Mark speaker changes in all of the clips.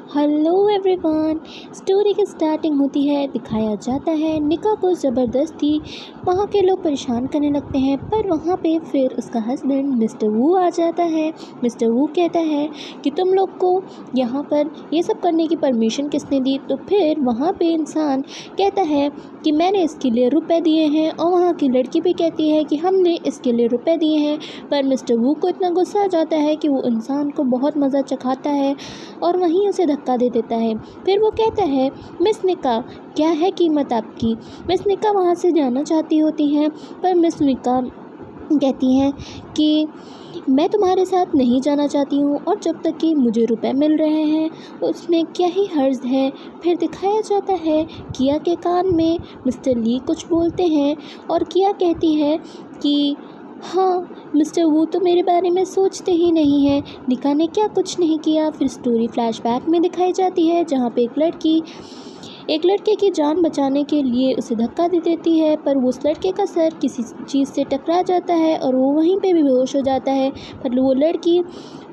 Speaker 1: Hello everyone. Story की starting होती है, दिखाया जाता है निका को ज़बरदस्ती वहाँ के लोग परेशान करने लगते हैं, पर वहाँ पे फिर उसका हस्बैंड मिस्टर वू आ जाता है। मिस्टर वू कहता है कि तुम लोग को यहाँ पर ये सब करने की परमिशन किसने दी। तो फिर वहाँ पे इंसान कहता है कि मैंने इसके लिए रुपए दिए हैं, और वहाँ की लड़की भी कहती है कि हमने इसके लिए रुपए दिए हैं। पर मिस्टर वू को इतना गुस्सा आ जाता है कि वो इंसान को बहुत मज़ा चखाता है और वहीं उसे धक्का दे देता है। फिर वो कहता है, मिस निका क्या है कीमत आपकी। मिस निका वहाँ से जाना चाहती होती हैं, पर मिस निका कहती हैं कि मैं तुम्हारे साथ नहीं जाना चाहती हूँ, और जब तक कि मुझे रुपए मिल रहे हैं उसमें क्या ही हर्ज है। फिर दिखाया जाता है किया के कान में मिस्टर ली कुछ बोलते हैं, और किया कहती है कि हाँ, मिस्टर वू तो मेरे बारे में सोचते ही नहीं हैं, निका ने क्या कुछ नहीं किया। फिर स्टोरी फ्लैशबैक में दिखाई जाती है, जहाँ पे एक लड़के की जान बचाने के लिए उसे धक्का दे देती है, पर उस लड़के का सर किसी चीज़ से टकरा जाता है और वो वहीं पे बेहोश हो जाता है। पर वो लड़की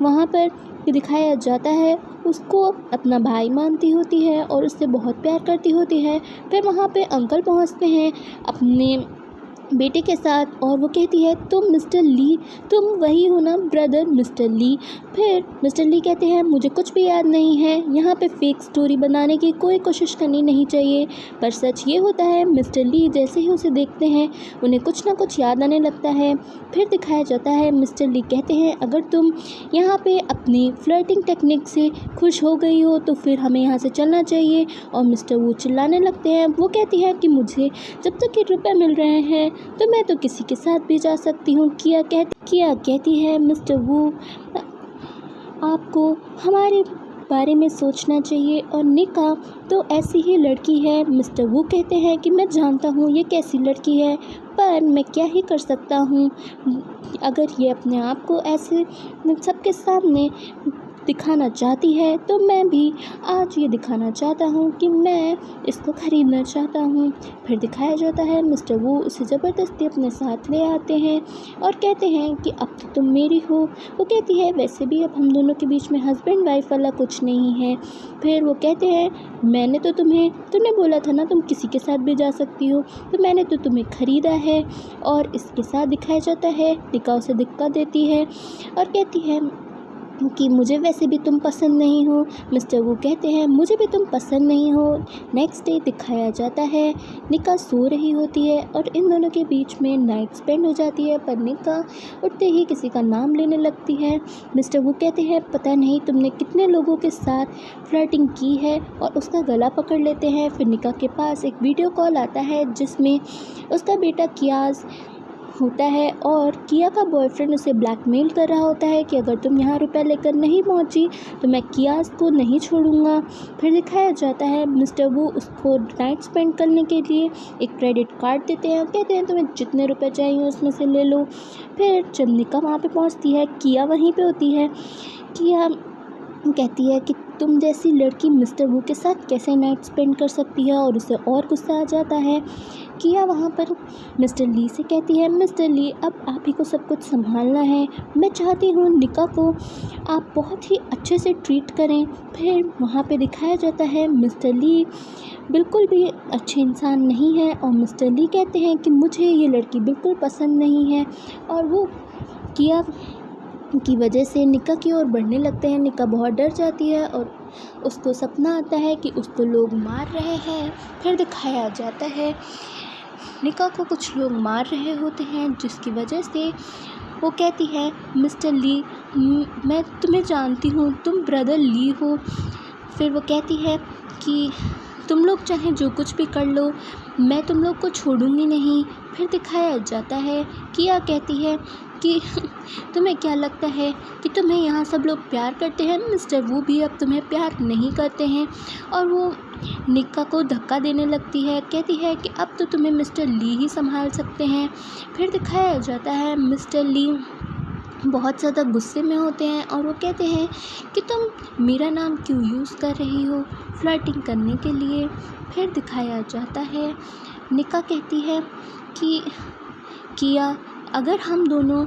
Speaker 1: वहाँ पर दिखाया जाता है उसको अपना भाई मानती होती है और उससे बहुत प्यार करती होती है। फिर वहाँ पे अंकल पहुँचते हैं अपने बेटे के साथ, और वो कहती है, तुम मिस्टर ली, तुम वही हो ना ब्रदर मिस्टर ली। फिर मिस्टर ली कहते हैं, मुझे कुछ भी याद नहीं है, यहाँ पे फेक स्टोरी बनाने की कोई कोशिश करनी नहीं चाहिए। पर सच ये होता है, मिस्टर ली जैसे ही उसे देखते हैं उन्हें कुछ ना कुछ याद आने लगता है। फिर दिखाया जाता है मिस्टर ली कहते हैं, अगर तुम यहाँ पे अपनी फ्लर्टिंग टेक्निक से खुश हो गई हो तो फिर हमें यहाँ से चलना चाहिए। और मिस्टर वो चिल्लाने लगते हैं। वो कहती है कि मुझे जब तक कि रुपए मिल रहे हैं तो मैं तो किसी के साथ भी जा सकती हूँ। किया कहती है, मिस्टर वू आपको हमारे बारे में सोचना चाहिए, और निका तो ऐसी ही लड़की है। मिस्टर वू कहते हैं कि मैं जानता हूँ ये कैसी लड़की है, पर मैं क्या ही कर सकता हूँ। अगर ये अपने आप को ऐसे सबके सामने दिखाना चाहती है तो मैं भी आज ये दिखाना चाहता हूँ कि मैं इसको ख़रीदना चाहता हूँ। फिर दिखाया जाता है मिस्टर वो उसे ज़बरदस्ती अपने साथ ले आते हैं और कहते हैं कि अब तो तुम मेरी हो। वो कहती है, वैसे भी अब हम दोनों के बीच में हस्बैंड वाइफ वाला कुछ नहीं है। फिर वो कहते हैं, मैंने तो तुमने बोला था ना तुम किसी के साथ भी जा सकती हो, तो मैंने तो तुम्हें ख़रीदा है। और इसके साथ दिखाया जाता है निका उसे धक्का देती है और कहती है कि मुझे वैसे भी तुम पसंद नहीं हो। मिस्टर वो कहते हैं, मुझे भी तुम पसंद नहीं हो। नेक्स्ट डे दिखाया जाता है निका सो रही होती है और इन दोनों के बीच में नाइट स्पेंड हो जाती है, पर निका उठते ही किसी का नाम लेने लगती है। मिस्टर वो कहते हैं, पता नहीं तुमने कितने लोगों के साथ फ्लर्टिंग की है, और उसका गला पकड़ लेते हैं। फिर निका के पास एक वीडियो कॉल आता है जिसमें उसका बेटा कियाज होता है, और किया का बॉयफ्रेंड उसे ब्लैकमेल कर रहा होता है कि अगर तुम यहाँ रुपए लेकर नहीं पहुँची तो मैं कियाज को नहीं छोड़ूंगा। फिर दिखाया जाता है मिस्टर वो उसको नाइट स्पेंड करने के लिए एक क्रेडिट कार्ड देते हैं, कहते हैं तुम्हें जितने रुपए चाहिए उसमें से ले लो। फिर जब निका वहाँ पे पहुँचती है, किया वहीं पे होती है। किया कहती है कि तुम जैसी लड़की मिस्टर वू के साथ कैसे नाइट स्पेंड कर सकती है, और उसे और गुस्सा आ जाता है। किया वहाँ पर मिस्टर ली से कहती है, मिस्टर ली अब आप ही को सब कुछ संभालना है, मैं चाहती हूँ निका को आप बहुत ही अच्छे से ट्रीट करें। फिर वहाँ पे दिखाया जाता है मिस्टर ली बिल्कुल भी अच्छे इंसान नहीं है, और मिस्टर ली कहते हैं कि मुझे ये लड़की बिल्कुल पसंद नहीं है, और वो किया की वजह से निका की ओर बढ़ने लगते हैं। निका बहुत डर जाती है और उसको सपना आता है कि उसको लोग मार रहे हैं। फिर दिखाया जाता है निका को कुछ लोग मार रहे होते हैं, जिसकी वजह से वो कहती है, मिस्टर ली मैं तुम्हें जानती हूँ, तुम ब्रदर ली हो। फिर वो कहती है कि तुम लोग चाहे जो कुछ भी कर लो, मैं तुम लोग को छोड़ूंगी नहीं। फिर दिखाया जाता है किया कहती है कि तुम्हें क्या लगता है कि तुम्हें यहाँ सब लोग प्यार करते हैं, मिस्टर वो भी अब तुम्हें प्यार नहीं करते हैं। और वो निका को धक्का देने लगती है, कहती है कि अब तो तुम्हें मिस्टर ली ही संभाल सकते हैं। फिर दिखाया जाता है मिस्टर ली बहुत ज़्यादा गुस्से में होते हैं, और वो कहते हैं कि तुम मेरा नाम क्यों यूज़ कर रही हो फ्लर्टिंग करने के लिए। फिर दिखाया जाता है निका कहती है कि किया अगर हम दोनों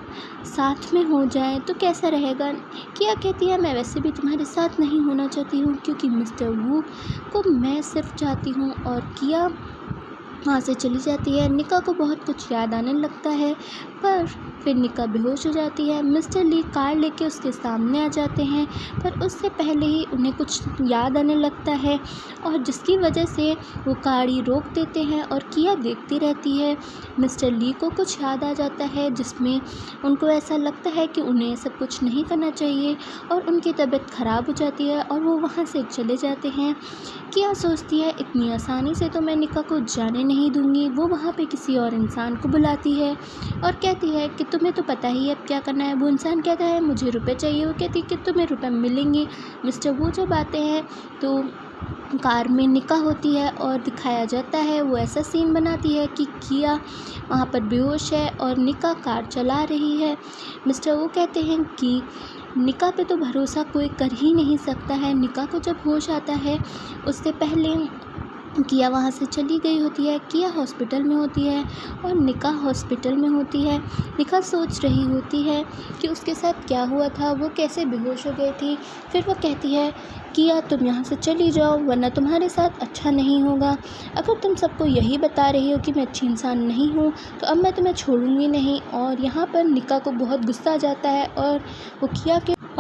Speaker 1: साथ में हो जाएं तो कैसा रहेगा। किया कहती है मैं वैसे भी तुम्हारे साथ नहीं होना चाहती हूँ, क्योंकि मिस्टर वू को मैं सिर्फ चाहती हूँ। और किया वहाँ से चली जाती है। निका को बहुत कुछ याद आने लगता है, पर फिर निका बेहोश हो जाती है। मिस्टर ली कार लेके उसके सामने आ जाते हैं, पर उससे पहले ही उन्हें कुछ याद आने लगता है, और जिसकी वजह से वो गाड़ी रोक देते हैं और किया देखती रहती है। मिस्टर ली को कुछ याद आ जाता है, जिसमें उनको ऐसा लगता है कि उन्हें सब कुछ नहीं करना चाहिए, और उनकी तबीयत ख़राब हो जाती है और वो वहाँ से चले जाते हैं। किया सोचती है इतनी आसानी से तो मैं निका को जाने नहीं दूंगी। वो वहाँ पे किसी और इंसान को बुलाती है और कहती है कि तुम्हें तो पता ही है अब क्या करना है। वो इंसान कहता है मुझे रुपए चाहिए। वो कहती है कि तुम्हें रुपए मिलेंगे। मिस्टर वो जब आते हैं तो कार में निका होती है और दिखाया जाता है, वो ऐसा सीन बनाती है कि किया वहाँ पर बेहोश है और निका कार चला रही है। मिस्टर वो कहते हैं कि निका पे तो भरोसा कोई कर ही नहीं सकता है। निका को जब होश आता है उससे पहले किया वहाँ से चली गई होती है। किया हॉस्पिटल में होती है और निका हॉस्पिटल में होती है। निका सोच रही होती है कि उसके साथ क्या हुआ था, वो कैसे बेहोश हो गई थी। फिर वो कहती है किया तुम यहाँ से चली जाओ, वरना तुम्हारे साथ अच्छा नहीं होगा। अगर तुम सबको यही बता रही हो कि मैं अच्छी इंसान नहीं हूँ, तो अब मैं तुम्हें छोड़ूंगी नहीं। और यहाँ पर निका को बहुत गुस्सा आ जाता है और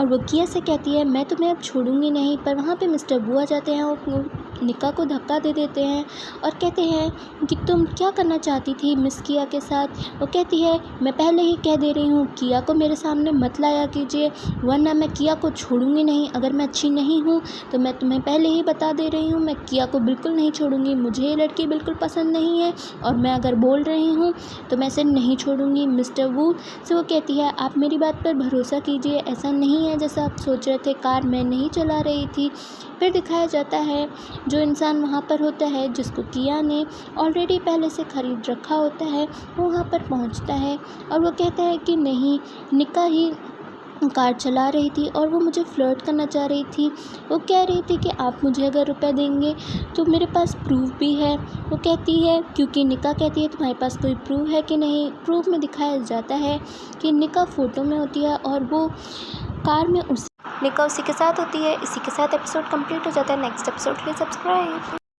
Speaker 1: वो किया से कहती है मैं तुम्हें अब छोड़ूंगी नहीं। पर वहाँ पे मिस्टर बू आ जाते हैं और निका को धक्का दे देते हैं और कहते हैं कि तुम क्या करना चाहती थी मिस किया के साथ। वो कहती है मैं पहले ही कह दे रही हूँ किया को मेरे सामने मत लाया कीजिए, वरना मैं किया को छोड़ूंगी नहीं। अगर मैं अच्छी नहीं हूँ तो मैं तुम्हें पहले ही बता दे रही हूँ, मैं किया को बिल्कुल नहीं छोड़ूंगी। मुझे ये लड़की बिल्कुल पसंद नहीं है और मैं अगर बोल रही हूँ तो मैं इसे नहीं छोड़ूंगी। मिस्टर वू से वो कहती है आप मेरी बात पर भरोसा कीजिए, ऐसा नहीं है जैसा आप सोच रहे थे, कार मैं नहीं चला रही थी। फिर दिखाया जाता है जो इंसान वहाँ पर होता है, जिसको किया ने ऑलरेडी पहले से ख़रीद रखा होता है, वो वहाँ पर पहुँचता है और वो कहता है कि नहीं, निका ही कार चला रही थी और वो मुझे फ्लर्ट करना चाह रही थी। वो कह रही थी कि आप मुझे अगर रुपए देंगे तो मेरे पास प्रूफ भी है। वो कहती है, क्योंकि निका कहती है तुम्हारे पास कोई प्रूफ है कि नहीं। प्रूफ में दिखाया जाता है कि निका फ़ोटो में होती है और वो कार में निका उसी के साथ होती है। इसी के साथ एपिसोड कंप्लीट हो जाता है। नेक्स्ट एपिसोड के लिए सब्सक्राइब।